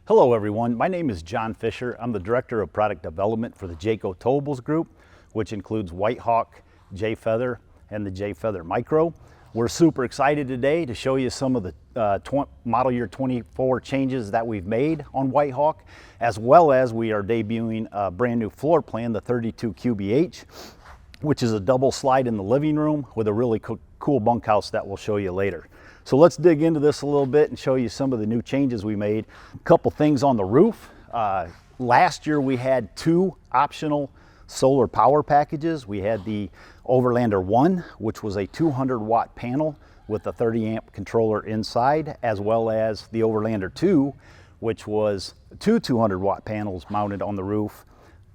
Hello everyone, my name is John Fisher. I'm the Director of Product Development for the Jayco Towables Group, which includes White Hawk, J-Feather, and the J-Feather Micro. We're super excited today to show you some of the model year 24 changes that we've made on White Hawk, as well as we are debuting a brand new floor plan, the 32 QBH, which is a double slide in the living room with a really cool bunkhouse that we'll show you later. So let's dig into this a little bit and show you some of the new changes we made. A couple things on the roof. Last year we had two optional solar power packages. We had the Overlander 1, which was a 200 watt panel with a 30 amp controller inside, as well as the Overlander 2, which was two 200 watt panels mounted on the roof,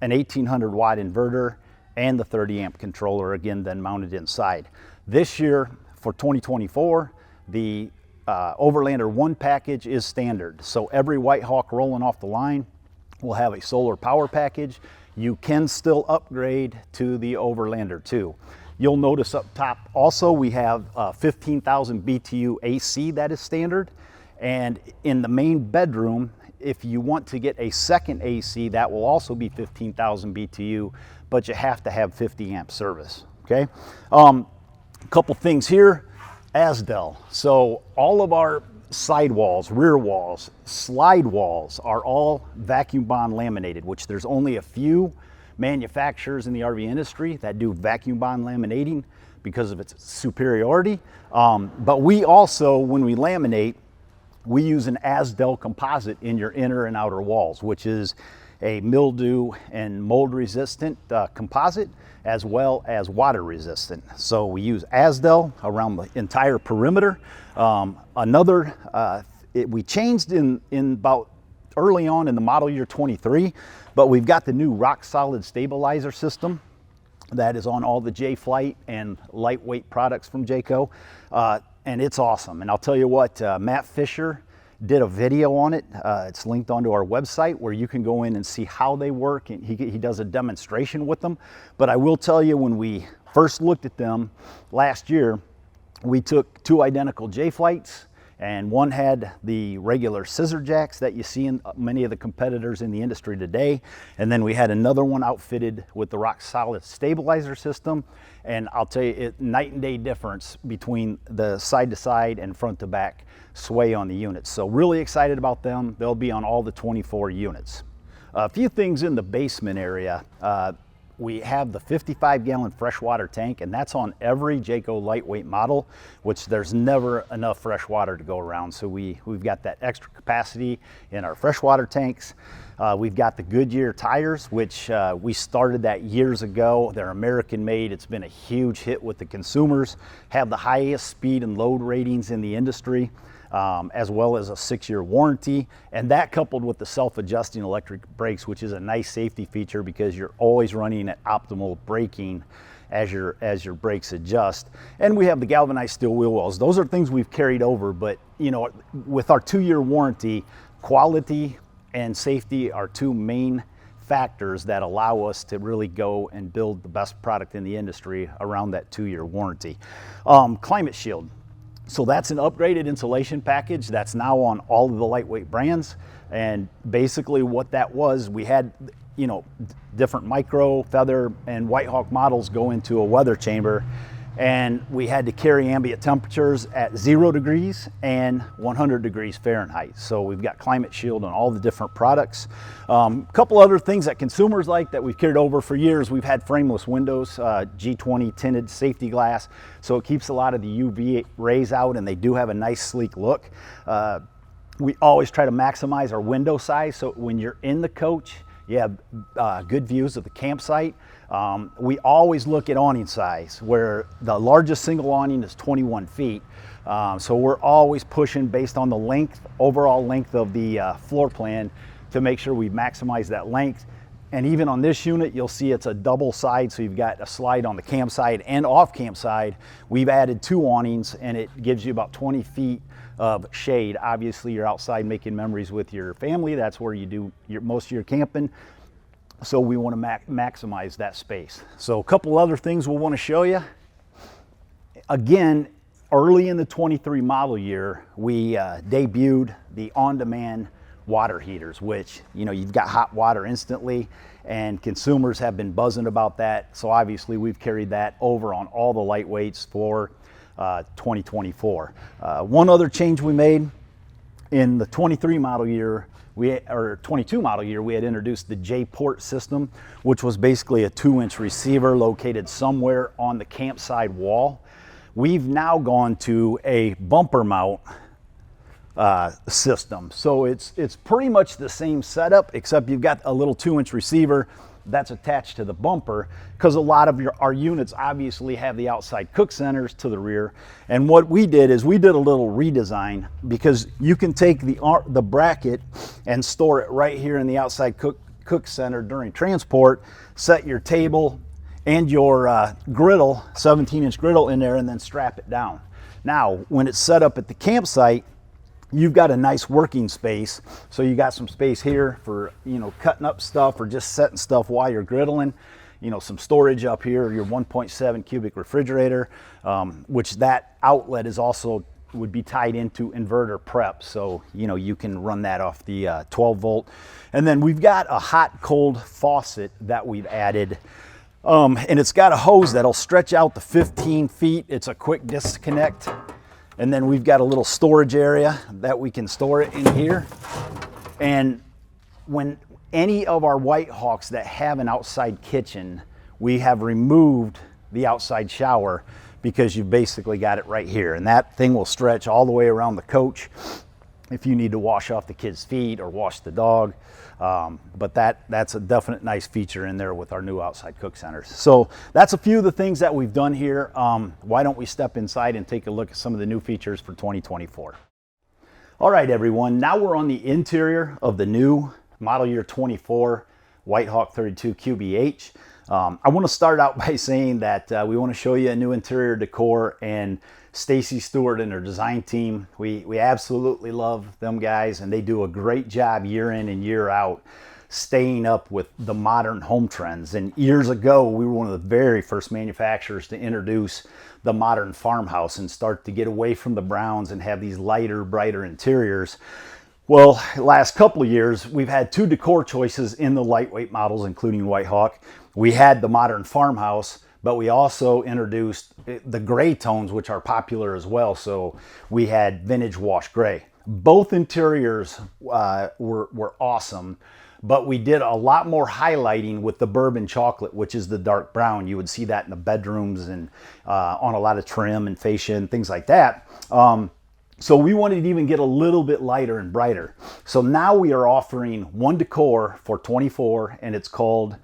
an 1800 watt inverter, and the 30 amp controller, again, then mounted inside. This year, for 2024, the Overlander 1 package is standard. So every White Hawk rolling off the line will have a solar power package. You can still upgrade to the Overlander 2. You'll notice up top also we have 15,000 BTU AC that is standard. And in the main bedroom, if you want to get a second AC, that will also be 15,000 BTU, but you have to have 50 amp service, okay? A couple things here. Azdel. So all of our sidewalls, rear walls, slide walls are all vacuum bond laminated, which there's only a few manufacturers in the RV industry that do vacuum bond laminating because of its superiority. But we also, when we laminate, we use an Azdel composite in your inner and outer walls, which is a mildew and mold resistant composite, as well as water resistant. So we use Azdel around the entire perimeter. We changed in about early on in the model year 23, but we've got the new rock solid stabilizer system that is on all the J-Flight and lightweight products from Jayco, and it's awesome. And I'll tell you what, Matt Fisher did a video on it. It's linked onto our website where you can go in and see how they work, and he does a demonstration with them. But I will tell you, when we first looked at them last year, we took two identical J-Flights, and one had the regular scissor jacks that you see in many of the competitors in the industry today, and then we had another one outfitted with the rock solid stabilizer system. And I'll tell you, night and day difference between the side to side and front to back sway on the units. So really excited about them. They'll be on all the 24 units. A few things in the basement area. We have the 55-gallon freshwater tank, and that's on every Jayco lightweight model, which there's never enough fresh water to go around. So we've got that extra capacity in our freshwater tanks. We've got the Goodyear tires, which we started that years ago. They're American-made. It's been a huge hit with the consumers. Have the highest speed and load ratings in the industry, as well as a 6-year warranty. And that coupled with the self-adjusting electric brakes, which is a nice safety feature because you're always running at optimal braking as your brakes adjust. And we have the galvanized steel wheel wells. Those are things we've carried over, but you know, with our 2-year warranty, quality and safety are two main factors that allow us to really go and build the best product in the industry around that 2-year warranty. Climate Shield. So that's an upgraded insulation package that's now on all of the lightweight brands. And basically what that was, we had, you know, different Micro, Feather, and White Hawk models go into a weather chamber, and we had to carry ambient temperatures at 0 degrees and 100 degrees Fahrenheit. So we've got Climate Shield on all the different products. A couple other things that consumers like that we've carried over for years. We've had frameless windows, G20 tinted safety glass, so it keeps a lot of the UV rays out, and they do have a nice sleek look. We always try to maximize our window size, so when you're in the coach, you have good views of the campsite. We always look at awning size, where the largest single awning is 21 feet. So we're always pushing based on the length, overall length of the floor plan, to make sure we maximize that length. And even on this unit, you'll see it's a double side, so you've got a slide on the campsite and off campsite. We've added 2 awnings, and it gives you about 20 feet of shade. Obviously, you're outside making memories with your family. That's where you do most of your camping. So we want to maximize that space. So a couple other things we'll want to show you. Again, early in the 23 model year, we debuted the on-demand water heaters, which, you know, you've got hot water instantly, and consumers have been buzzing about that. So obviously we've carried that over on all the lightweights for 2024. One other change we made in the 23 model year, or 22 model year, we had introduced the J-port system, which was basically a 2-inch receiver located somewhere on the campsite wall. We've now gone to a bumper mount system. So it's pretty much the same setup, except you've got a little 2-inch receiver that's attached to the bumper, because a lot of our units obviously have the outside cook centers to the rear. And what we did is we did a little redesign, because you can take the bracket and store it right here in the outside cook center during transport, set your table and your griddle, 17-inch griddle in there, and then strap it down. Now, when it's set up at the campsite, you've got a nice working space. So you got some space here for, you know, cutting up stuff or just setting stuff while you're griddling. You know, some storage up here, your 1.7 cubic refrigerator, which that outlet is also would be tied into inverter prep. So, you know, you can run that off the 12 volt. And then we've got a hot cold faucet that we've added. And it's got a hose that'll stretch out to 15 feet. It's a quick disconnect. And then we've got a little storage area that we can store it in here. And when any of our White Hawks that have an outside kitchen, we have removed the outside shower, because you've basically got it right here. And that thing will stretch all the way around the coach if you need to wash off the kids' feet or wash the dog. But that's a definite nice feature in there with our new outside cook centers. So that's a few of the things that we've done here. Why don't we step inside and take a look at some of the new features for 2024. All right, everyone, now we're on the interior of the new model year 24 White Hawk 32 QBH. I want to start out by saying that we want to show you a new interior decor, and Stacy Stewart and her design team, we absolutely love them guys, and they do a great job year in and year out staying up with the modern home trends. And years ago, we were one of the very first manufacturers to introduce the modern farmhouse and start to get away from the browns and have these lighter, brighter interiors. Well, last couple of years, we've had 2 decor choices in the lightweight models, including White Hawk. We had the modern farmhouse, but we also introduced the gray tones, which are popular as well. So we had vintage wash gray. Both interiors were awesome, but we did a lot more highlighting with the bourbon chocolate, which is the dark brown. You would see that in the bedrooms and on a lot of trim and fascia and things like that. So we wanted to even get a little bit lighter and brighter. So now we are offering one decor for 24, and it's called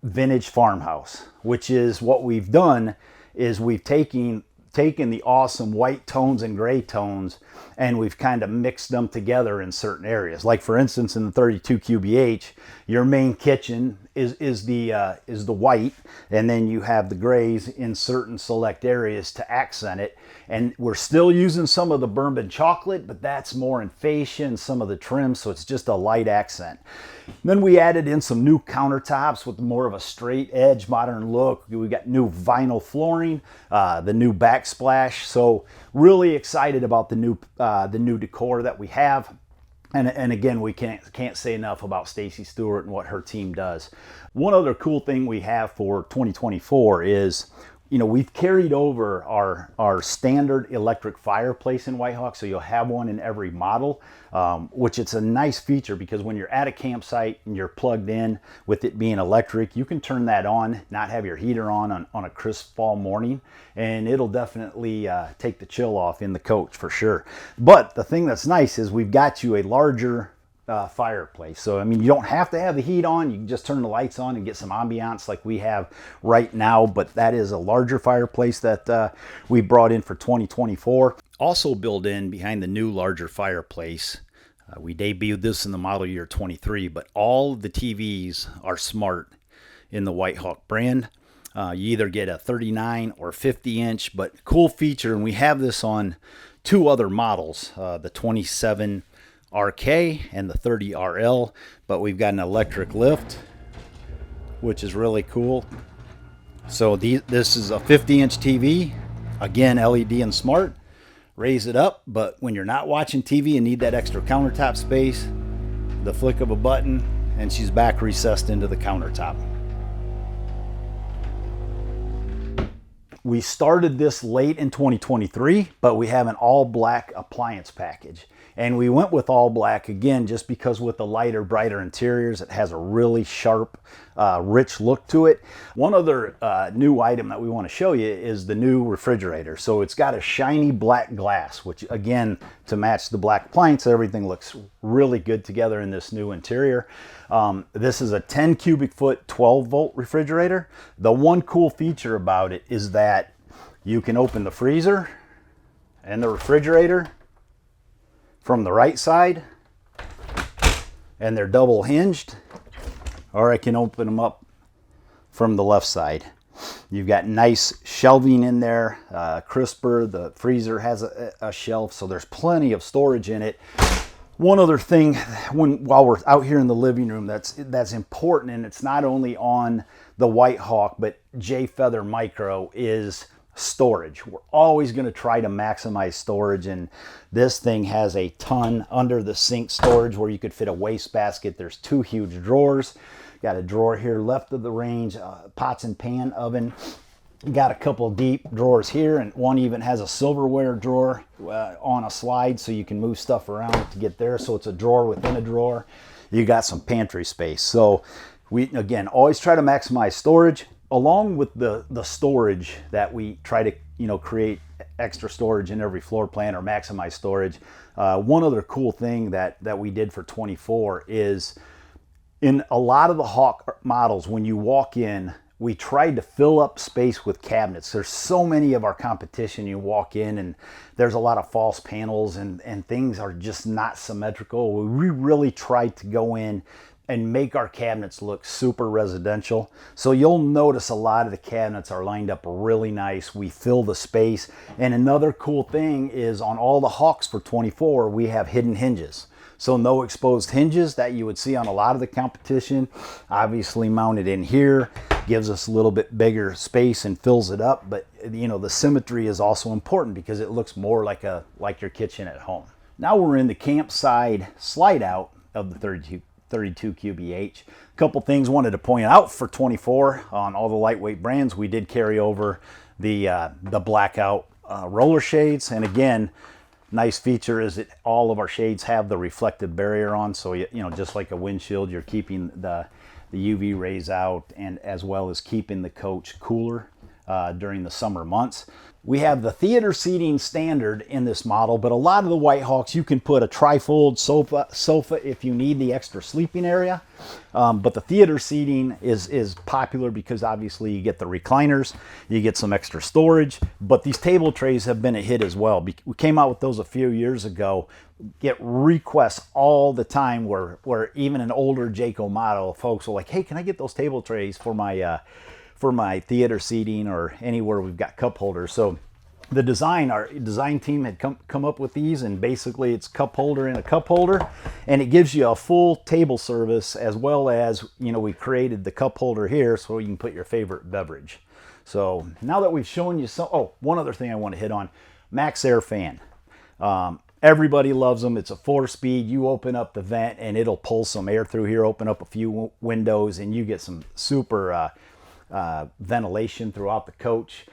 Vintage Farmhouse, which is what we've done is we've taken the awesome white tones and gray tones, and we've kind of mixed them together in certain areas. Like for instance, in the 32 QBH, your main kitchen is the white, and then you have the grays in certain select areas to accent it. And we're still using some of the bourbon chocolate, but that's more in fascia and some of the trim, so it's just a light accent. Then we added in some new countertops with more of a straight edge modern look. We got new vinyl flooring, the new backsplash. So really excited about the new decor that we have. And again, we can't say enough about Stacy Stewart and what her team does. One other cool thing we have for 2024 is, you know, we've carried over our standard electric fireplace in White Hawk, so you'll have one in every model, which it's a nice feature because when you're at a campsite and you're plugged in with it being electric, you can turn that on, not have your heater on a crisp fall morning, and it'll definitely take the chill off in the coach for sure. But the thing that's nice is we've got you a larger fireplace. So, I mean, you don't have to have the heat on. You can just turn the lights on and get some ambiance like we have right now. But that is a larger fireplace that we brought in for 2024. Also built in behind the new larger fireplace, we debuted this in the model year 23, but all of the TVs are smart in the White Hawk brand. You either get a 39 or 50 inch, but cool feature, and we have this on 2 other models, the 27 RK and the 30 RL, but we've got an electric lift, which is really cool. So this is a 50-inch TV, again LED and smart. Raise it up, but when you're not watching TV and need that extra countertop space, the flick of a button, and she's back recessed into the countertop. We started this late in 2023, but we have an all black appliance package. And we went with all black again, just because with the lighter, brighter interiors, it has a really sharp, rich look to it. One other new item that we want to show you is the new refrigerator. So it's got a shiny black glass, which again, to match the black appliance, everything looks really good together in this new interior. This is a 10 cubic foot, 12 volt refrigerator. The one cool feature about it is that you can open the freezer and the refrigerator from the right side, and they're double hinged, or I can open them up from the left side. You've got nice shelving in there, crisper. The freezer has a shelf, so there's plenty of storage in it. One other thing, while we're out here in the living room, that's important, and it's not only on the White Hawk, but J Feather Micro, is storage. We're always going to try to maximize storage, and this thing has a ton under the sink storage where you could fit a wastebasket. There's 2 huge drawers. Got a drawer here left of the range, pots and pan oven. Got a couple deep drawers here, and one even has a silverware drawer on a slide, so you can move stuff around to get there. So it's a drawer within a drawer. You got some pantry space. So we, again, always try to maximize storage. Along with the storage that we try to, create extra storage in every floor plan or maximize storage. One other cool thing that we did for 24 is, in a lot of the Hawk models, when you walk in, we tried to fill up space with cabinets. There's so many of our competition. You walk in and there's a lot of false panels and things are just not symmetrical. We really tried to go in and make our cabinets look super residential. So you'll notice a lot of the cabinets are lined up really nice. We fill the space. And another cool thing is, on all the Hawks for 24, we have hidden hinges. So no exposed hinges that you would see on a lot of the competition. Obviously mounted in here, gives us a little bit bigger space and fills it up. But the symmetry is also important because it looks more like your kitchen at home. Now we're in the campside slide out of the 32 QBH. A couple things wanted to point out for 24 on all the lightweight brands. We did carry over the blackout roller shades, and again, nice feature is that all of our shades have the reflective barrier on, so just like a windshield, you're keeping the UV rays out, and as well as keeping the coach cooler during the summer months. We have the theater seating standard in this model, but a lot of the White Hawks, you can put a trifold sofa if you need the extra sleeping area. But the theater seating is popular because obviously you get the recliners, you get some extra storage, but these table trays have been a hit as well. We came out with those a few years ago. Get requests all the time where even an older Jayco model, folks are like, hey, can I get those table trays for my theater seating or anywhere we've got cup holders? So our design team had come up with these, and basically it's cup holder in a cup holder, and it gives you a full table service, as well as, we created the cup holder here so you can put your favorite beverage. So now that we've shown you one other thing I want to hit on, Max Air fan. Everybody loves them. It's a 4-speed. You open up the vent and it'll pull some air through here, open up a few windows, and you get some super ventilation throughout the coach.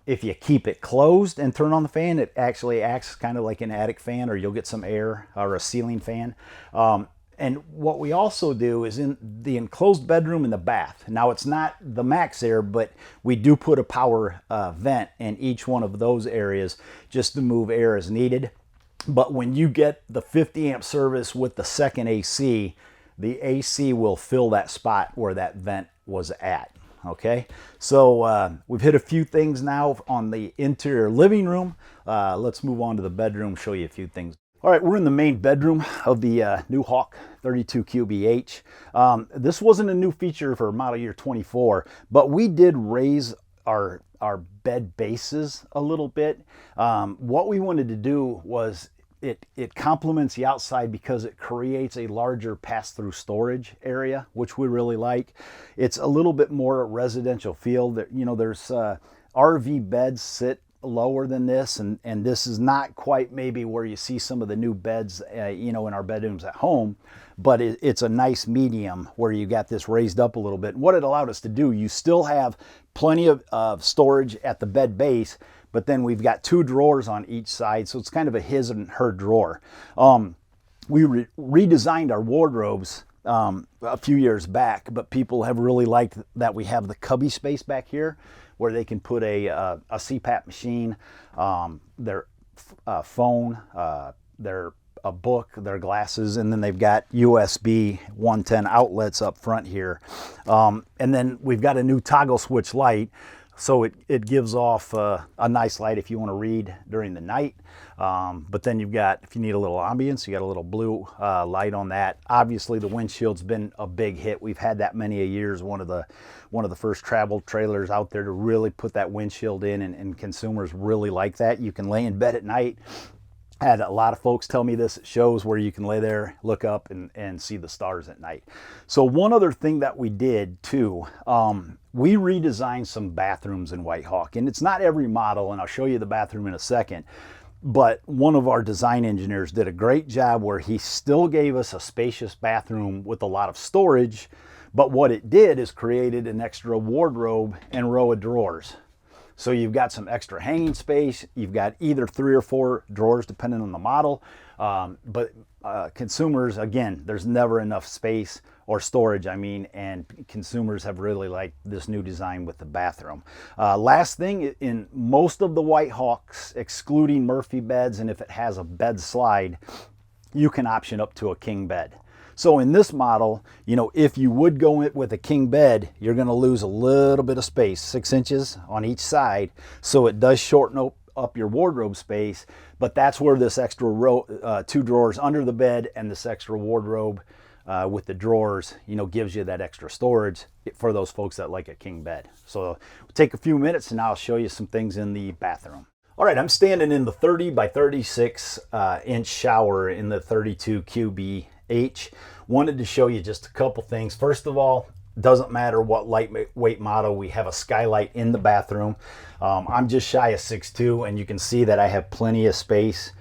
If you keep it closed and turn on the fan, it actually acts kind of like an attic fan, or you'll get some air, or a ceiling fan. And what we also do is, in the enclosed bedroom and the bath. Now, it's not the Max Air, but we do put a power vent in each one of those areas just to move air as needed. But when you get the 50 amp service with the second AC, the AC will fill that spot where that vent was at. Okay, so we've hit a few things now on the interior living room. Let's move on to the bedroom, show you a few things. All right, we're in the main bedroom of the new Hawk 32 QBH. This wasn't a new feature for model year 24, but we did raise our bed bases a little bit. What we wanted to do was, it complements the outside because it creates a larger pass-through storage area, which we really like. It's a little bit more residential feel. There's RV beds sit lower than this, and this is not quite maybe where you see some of the new beds, you know, in our bedrooms at home, but it's a nice medium where you got this raised up a little bit. And what it allowed us to do, you still have plenty of storage at the bed base, but then we've got 2 drawers on each side, so it's kind of a his and her drawer. We redesigned our wardrobes a few years back, but people have really liked that we have the cubby space back here where they can put a CPAP machine, their phone, their a book, their glasses, and then they've got USB 110 outlets up front here. And then we've got a new toggle switch light, so it gives off a nice light if you want to read during the night. But then you've got, if you need a little ambience, you got a little blue light on that. Obviously the windshield's been a big hit. We've had that many a years. One of the first travel trailers out there to really put that windshield in, and consumers really like that. You can lay in bed at night. Had a lot of folks tell me this at shows where you can lay there, look up, and see the stars at night. So one other thing that we did too, we redesigned some bathrooms in White Hawk, and it's not every model, and I'll show you the bathroom in a second, but one of our design engineers did a great job where he still gave us a spacious bathroom with a lot of storage, but what it did is created an extra wardrobe and row of drawers. So you've got some extra hanging space. You've got either 3 or 4 drawers depending on the model. But consumers, again, there's never enough space or storage, I mean, and consumers have really liked this new design with the bathroom. Last thing, in most of the White Hawks, excluding Murphy beds, and if it has a bed slide, you can option up to a king bed. So in this model, you know, if you would go with a king bed, you're going to lose a little bit of space, 6 inches on each side. So it does shorten up your wardrobe space, but that's where this extra row, 2 drawers under the bed and this extra wardrobe with the drawers, you know, gives you that extra storage for those folks that like a king bed. So we'll take a few minutes and I'll show you some things in the bathroom. All right, I'm standing in the 30 by 36 inch shower in the 32 QBH. Wanted to show you just a couple things. First of all, doesn't matter what lightweight model, we have a skylight in the bathroom. I'm just shy of 6'2", and you can see that I have plenty of space,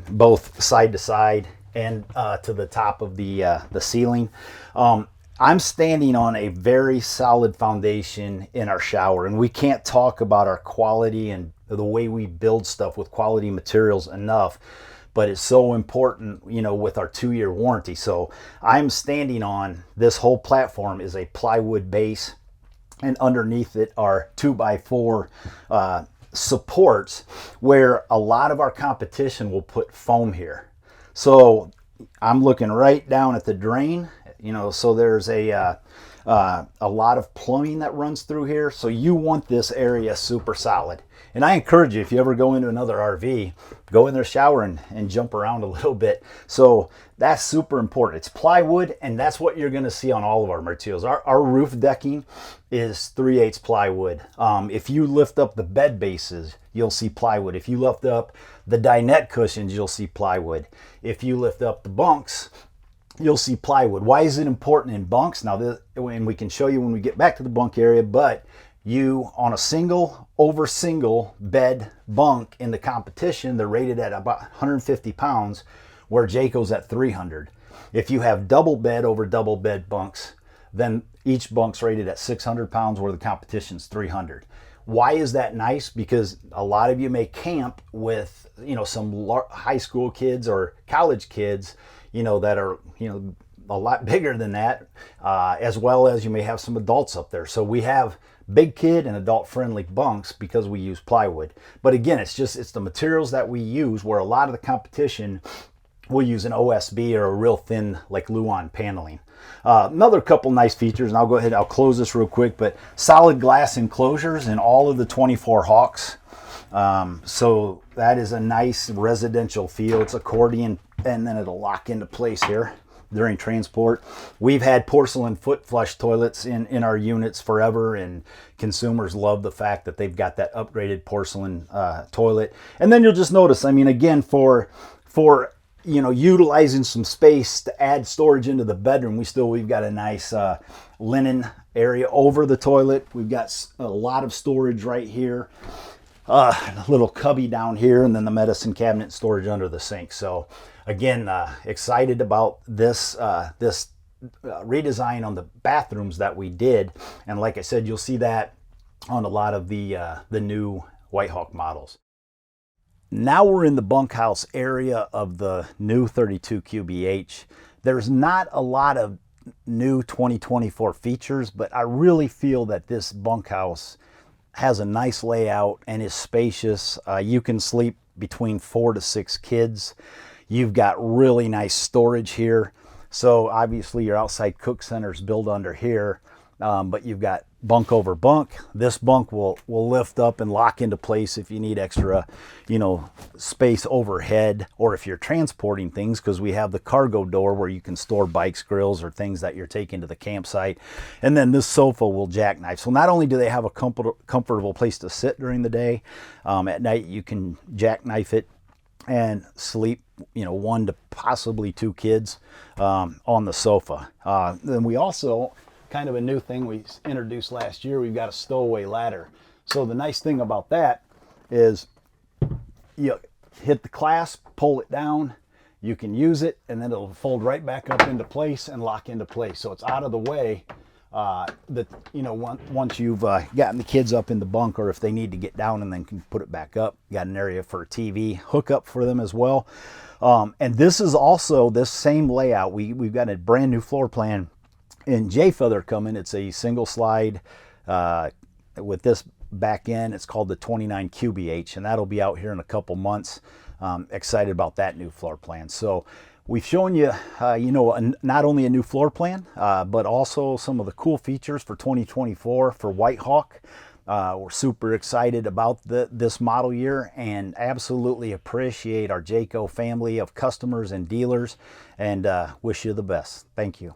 both side to side and to the top of the ceiling. I'm standing on a very solid foundation in our shower, and we can't talk about our quality and the way we build stuff with quality materials enough, but it's so important, you know, with our 2-year warranty. So I'm standing on, this whole platform is a plywood base, and underneath it are 2x4 supports, where a lot of our competition will put foam here. So I'm looking right down at the drain, you know, so there's a lot of plumbing that runs through here. So you want this area super solid. And I encourage you, if you ever go into another RV, go in their shower and jump around a little bit. So that's super important. It's plywood, and that's what you're going to see on all of our materials. Our roof decking is 3/8 plywood. If you lift up the bed bases, you'll see plywood. If you lift up the dinette cushions, you'll see plywood. If you lift up the bunks, you'll see plywood. Why is it important in bunks? Now, and we can show you when we get back to the bunk area, but you, on a single over single bed bunk in the competition, they're rated at about 150 pounds, where Jayco's at 300. If you have double bed over double bed bunks, then each bunk's rated at 600 pounds, where the competition's 300. Why is that nice? Because a lot of you may camp with, you know, some high school kids or college kids, you know, that are, you know, a lot bigger than that, as well as you may have some adults up there. So we have big kid and adult friendly bunks because we use plywood. But again, it's the materials that we use, where a lot of the competition will use an OSB or a real thin, like Luan paneling. Another couple nice features, and I'll go ahead, I'll close this real quick, but solid glass enclosures in all of the 24 Hawks. So that is a nice residential feel. It's accordion, and then it'll lock into place here during transport. We've had porcelain foot flush toilets in our units forever, and consumers love the fact that they've got that upgraded porcelain toilet. And then you'll just notice, I mean, again, for you know, utilizing some space to add storage into the bedroom, we've got a nice linen area over the toilet. We've got a lot of storage right here. little cubby down here, and then the medicine cabinet storage under the sink. So again, excited about this redesign on the bathrooms that we did. And like I said, you'll see that on a lot of the new White Hawk models. Now we're in the bunkhouse area of the new 32 QBH. There's not a lot of new 2024 features, but I really feel that this bunkhouse has a nice layout and is spacious. You can sleep between 4 to 6 kids. You've got really nice storage here. So obviously your outside cook center's built under here, but you've got bunk over bunk. This bunk will lift up and lock into place if you need extra, space overhead, or if you're transporting things, because we have the cargo door where you can store bikes, grills, or things that you're taking to the campsite. And then this sofa will jackknife. So not only do they have a comfortable place to sit during the day, at night you can jackknife it and sleep, 1 to possibly 2 kids on the sofa. Then we also, kind of a new thing we introduced last year, we've got a stowaway ladder. So the nice thing about that is you hit the clasp, pull it down, you can use it, and then it'll fold right back up into place and lock into place. So it's out of the way once you've gotten the kids up in the bunk, or if they need to get down and then can put it back up. You got an area for a TV hookup for them as well. And this is also this same layout. We've got a brand new floor plan in Jayco they're coming. It's a single slide with this back end. It's called the 29 QBH, and that'll be out here in a couple months. Excited about that new floor plan. So we've shown you, not only a new floor plan, but also some of the cool features for 2024 for White Hawk. We're super excited about this model year, and absolutely appreciate our Jayco family of customers and dealers, and wish you the best. Thank you.